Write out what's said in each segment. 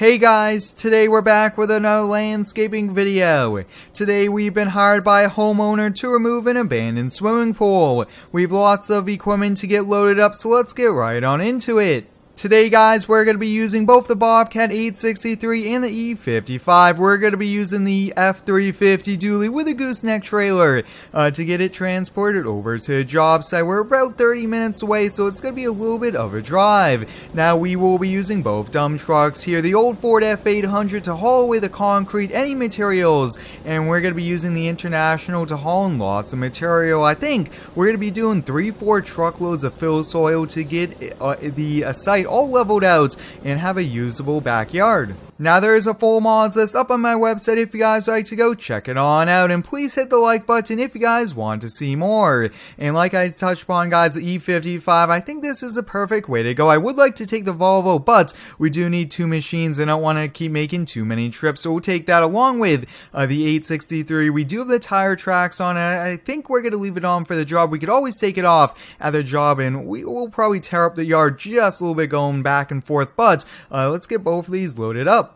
Hey guys, today we're back with another landscaping video. Today we've been hired by a homeowner to remove an abandoned swimming pool. We've lots of equipment to get loaded up, so let's get right on into it. Today guys, we're going to be using both the Bobcat E55 and the E55. We're going to be using the F350 dually with a gooseneck trailer to get it transported over to a job site. We're about 30 minutes away, so it's going to be a little bit of a drive. Now we will be using both dump trucks here, the old Ford F800 to haul away the concrete, any materials, and we're going to be using the International to haul in lots of material. I think we're going to be doing 3-4 truckloads of fill soil to get the site all leveled out and have a usable backyard. Now there is a full mods list up on my website if you guys like to go check it on out, and please hit the like button if you guys want to see more. And like I touched upon guys, the E55, I think this is the perfect way to go. I would like to take the Volvo, but we do need two machines and I don't want to keep making too many trips, so we'll take that along with the 863. We do have the tire tracks on it. I think we're going to leave it on for the job. We could always take it off at the job and we will probably tear up the yard just a little bit going back and forth, but let's get both of these loaded up.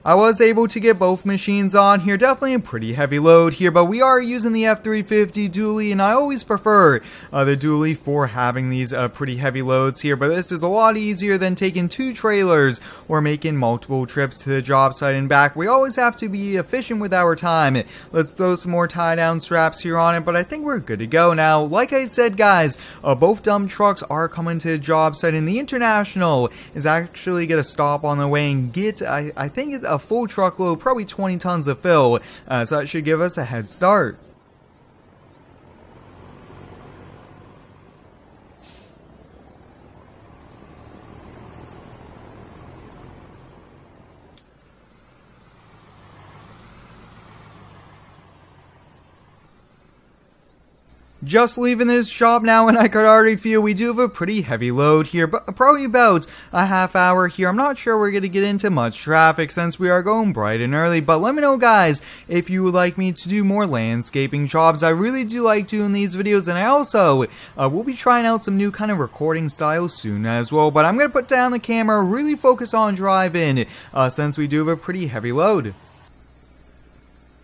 I was able to get both machines on here, definitely a pretty heavy load here, but we are using the F350 dually, and I always prefer the dually for having these pretty heavy loads here, but this is a lot easier than taking two trailers or making multiple trips to the job site and back. We always have to be efficient with our time. Let's throw some more tie down straps here on it, but I think we're good to go now. Like I said guys, both dump trucks are coming to the job site, and the International is actually going to stop on the way and get, I think it's a full truckload, probably 20 tons of fill, so that should give us a head start. Just leaving this shop now, and I could already feel we do have a pretty heavy load here, but probably about a half hour here. I'm not sure we're going to get into much traffic since we are going bright and early, but let me know guys if you would like me to do more landscaping jobs. I really do like doing these videos, and I also will be trying out some new kind of recording styles soon as well, but I'm going to put down the camera, really focus on driving since we do have a pretty heavy load.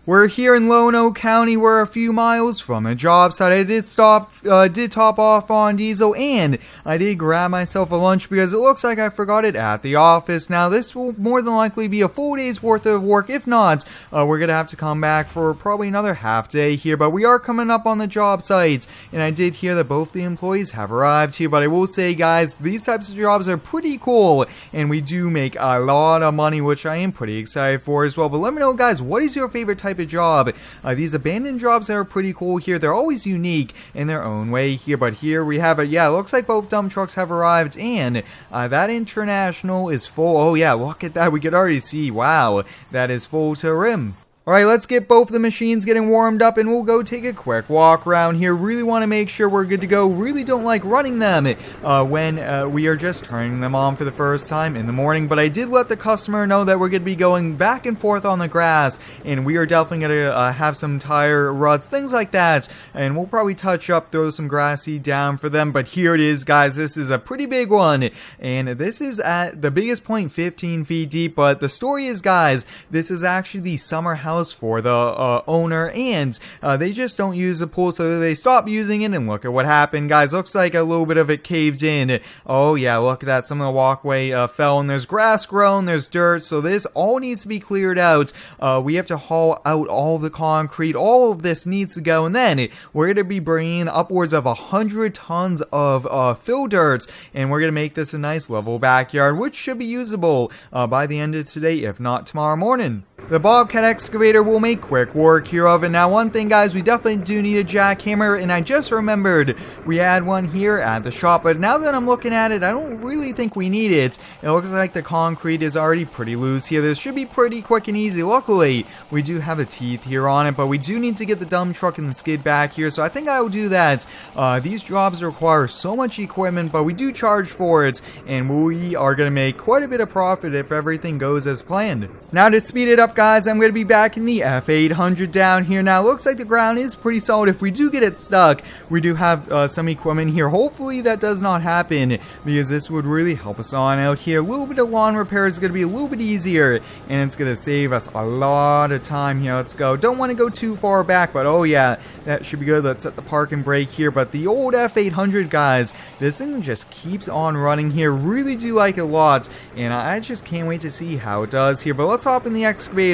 We're here in Lono County. We're a few miles from a job site. I did top off on diesel, and I did grab myself a lunch because it looks like I forgot it at the office. Now this will more than likely be a full day's worth of work. If not, we're gonna have to come back for probably another half day here, but we are coming up on the job sites, and I did hear that both the employees have arrived here. But I will say guys, these types of jobs are pretty cool, and we do make a lot of money, which I am pretty excited for as well. But let me know guys, what is your favorite type of job? These abandoned jobs are pretty cool here. They're always unique in their own way here, but here we have it. Yeah, it looks like both dump trucks have arrived, and that International is full. Oh yeah, look at that. We could already see, wow, that is full to rim. Alright, let's get both the machines getting warmed up, and we'll go take a quick walk around here. Really want to make sure we're good to go. Really don't like running them when we are just turning them on for the first time in the morning. But I did let the customer know that we're going to be going back and forth on the grass, and we are definitely going to have some tire ruts, things like that. And we'll probably touch up, throw some grass seed down for them. But here it is, guys. This is a pretty big one, and this is at the biggest point 15 feet deep. But the story is, guys, this is actually the summer house for the owner, and they just don't use the pool, so they stop using it, and look at what happened, guys. Looks like a little bit of it caved in. Oh yeah, look at that. Some of the walkway fell, and there's grass grown, there's dirt, so this all needs to be cleared out. We have to haul out all of the concrete. All of this needs to go, and then we're going to be bringing upwards of 100 tons of fill dirt, and we're going to make this a nice level backyard, which should be usable by the end of today, if not tomorrow morning. The Bobcat excavator will make quick work here of it. Now, one thing, guys, we definitely do need a jackhammer, and I just remembered we had one here at the shop, but now that I'm looking at it, I don't really think we need it. It looks like the concrete is already pretty loose here. This should be pretty quick and easy. Luckily, we do have the teeth here on it, but we do need to get the dump truck and the skid back here, so I think I will do that. These jobs require so much equipment, but we do charge for it, and we are going to make quite a bit of profit if everything goes as planned. Now, to speed it up, guys, I'm going to be back in the F800 down here. Now, it looks like the ground is pretty solid. If we do get it stuck, we do have some equipment here. Hopefully that does not happen, because this would really help us on out here. A little bit of lawn repair is going to be a little bit easier, and it's going to save us a lot of time here. Let's go. Don't want to go too far back, but oh yeah, that should be good. Let's set the park and brake here. But the old F800, guys, this thing just keeps on running here. Really do like it a lot, and I just can't wait to see how it does here. But let's hop in the excavator.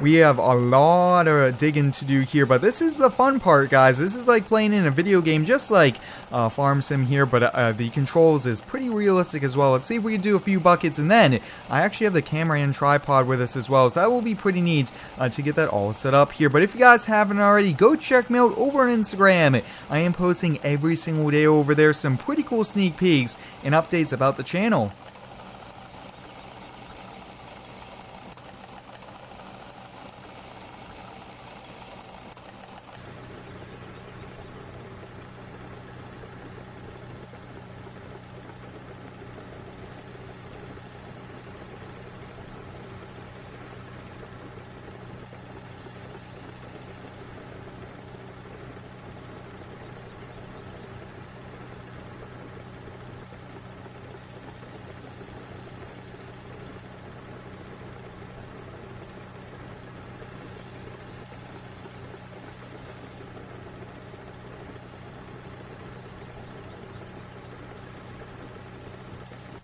We have a lot of digging to do here, but this is the fun part, guys. This is like playing in a video game, just like Farm Sim here, but the controls is pretty realistic as well. Let's see if we can do a few buckets, and then I actually have the camera and tripod with us as well, so that will be pretty neat to get that all set up here. But if you guys haven't already, go check me out over on Instagram. I am posting every single day over there some pretty cool sneak peeks and updates about the channel.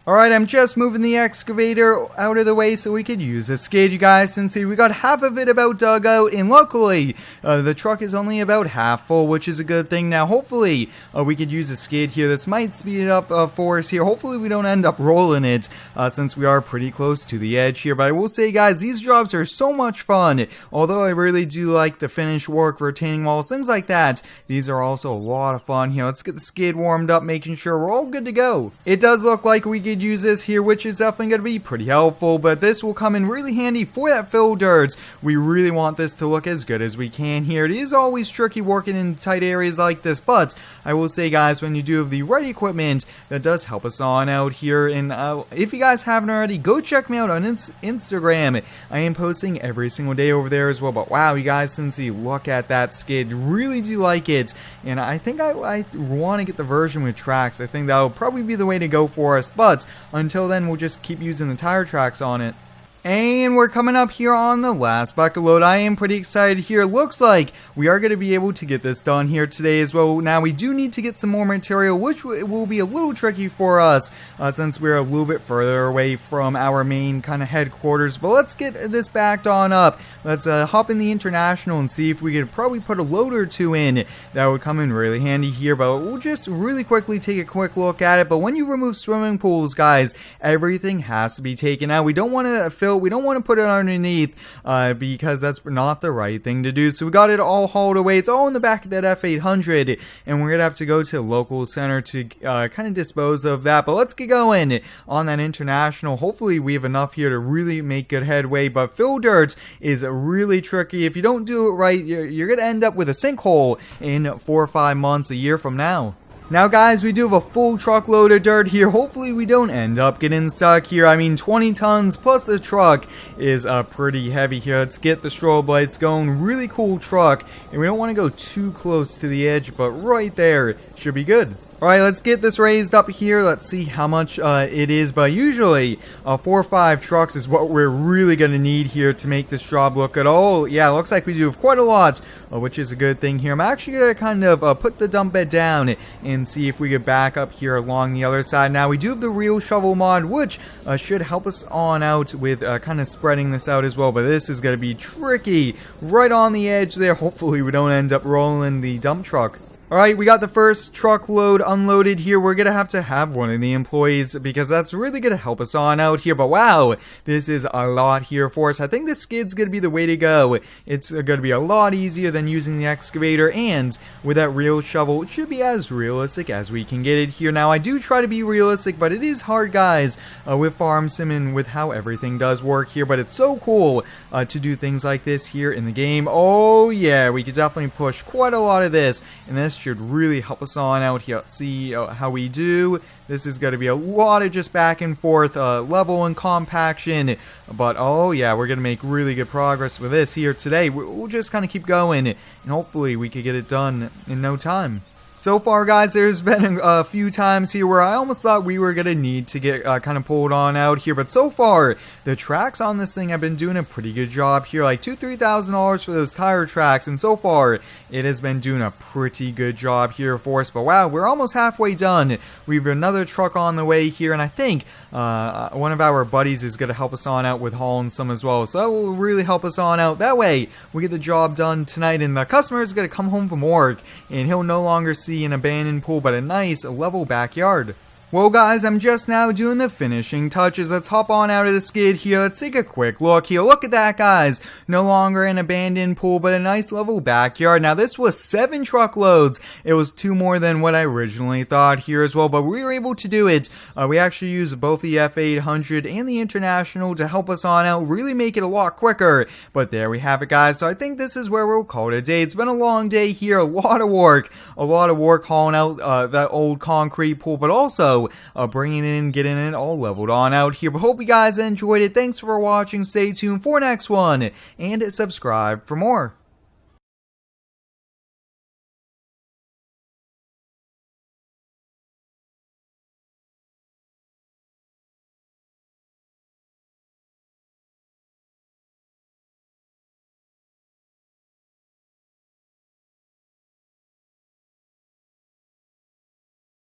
Alright, I'm just moving the excavator out of the way so we could use the skid, you guys. And see, we got half of it about dug out, and luckily, the truck is only about half full, which is a good thing. Now, hopefully, we could use a skid here. This might speed it up for us here. Hopefully, we don't end up rolling it, since we are pretty close to the edge here. But I will say, guys, these jobs are so much fun. Although I really do like the finish work, retaining walls, things like that, these are also a lot of fun here. Let's get the skid warmed up, making sure we're all good to go. It does look like we could use this here, which is definitely going to be pretty helpful, but this will come in really handy for that fill dirt. We really want this to look as good as we can here. It is always tricky working in tight areas like this, but I will say, guys, when you do have the right equipment, that does help us on out here. And if you guys haven't already, go check me out on Instagram. I am posting every single day over there as well. But wow, you guys, since you look at that skid, really do like it, and I think I want to get the version with tracks. I think that will probably be the way to go for us, but until then, we'll just keep using the tire tracks on it. And we're coming up here on the last bucket load. I am pretty excited here. Looks like we are going to be able to get this done here today as well. Now, we do need to get some more material, which will be a little tricky for us since we're a little bit further away from our main kind of headquarters. But let's get this backed on up. Let's hop in the International and see if we could probably put a load or two in. That would come in really handy here. But we'll just really quickly take a quick look at it. But when you remove swimming pools, guys, everything has to be taken out. We don't want to fill. We don't want to put it underneath because that's not the right thing to do. So we got it all hauled away. It's all in the back of that F800, and we're going to have to go to the local center to kind of dispose of that. But let's get going on that International. Hopefully we have enough here to really make good headway, but fill dirt is really tricky. If you don't do it right, you're going to end up with a sinkhole in 4 or 5 months, a year from now. Now, guys, we do have a full truckload of dirt here. Hopefully we don't end up getting stuck here. I mean, 20 tons plus the truck is pretty heavy here. Let's get the strobe lights going. Really cool truck, and we don't want to go too close to the edge, but right there should be good. Alright, let's get this raised up here. Let's see how much it is, but usually 4 or 5 trucks is what we're really going to need here to make this job look good. Oh, yeah, looks like we do have quite a lot, which is a good thing here. I'm actually going to kind of put the dump bed down and see if we can back up here along the other side. Now, we do have the real shovel mod, which should help us on out with kind of spreading this out as well, but this is going to be tricky right on the edge there. Hopefully we don't end up rolling the dump truck. Alright, we got the first truckload unloaded here. We're going to have one of the employees because that's really going to help us on out here. But wow, this is a lot here for us. I think the skid's going to be the way to go. It's going to be a lot easier than using the excavator, and with that real shovel, it should be as realistic as we can get it here. Now, I do try to be realistic, but it is hard, guys, with Farm Sim and with how everything does work here. But it's so cool to do things like this here in the game. Oh yeah, we could definitely push quite a lot of this, and this should really help us on out here. Let's see how we do. This is going to be a lot of just back and forth level and compaction, but oh yeah, we're going to make really good progress with this here today. We'll just kind of keep going, and hopefully we could get it done in no time. So far, guys, there's been a few times here where I almost thought we were going to need to get kind of pulled on out here. But so far, the tracks on this thing have been doing a pretty good job here. Like $2,000-$3,000 for those tire tracks. And so far, it has been doing a pretty good job here for us. But wow, we're almost halfway done. We have another truck on the way here. And I think one of our buddies is going to help us on out with hauling some as well. So that will really help us on out. That way, we get the job done tonight. And the customer is going to come home from work, and he'll no longer see an abandoned pool, but a nice level backyard. Well, guys, I'm just now doing the finishing touches. Let's hop on out of the skid here. Let's take a quick look here. Look at that, guys. No longer an abandoned pool, but a nice level backyard. Now, this was 7 truckloads. It was 2 more than what I originally thought here as well, but we were able to do it. We actually used both the F800 and the International to help us on out, really make it a lot quicker. But there we have it, guys. So I think this is where we'll call it a day. It's been a long day here. A lot of work hauling out that old concrete pool, but also bringing it in, getting it all leveled on out here. But hope you guys enjoyed it. Thanks for watching. Stay tuned for next one, and subscribe for more.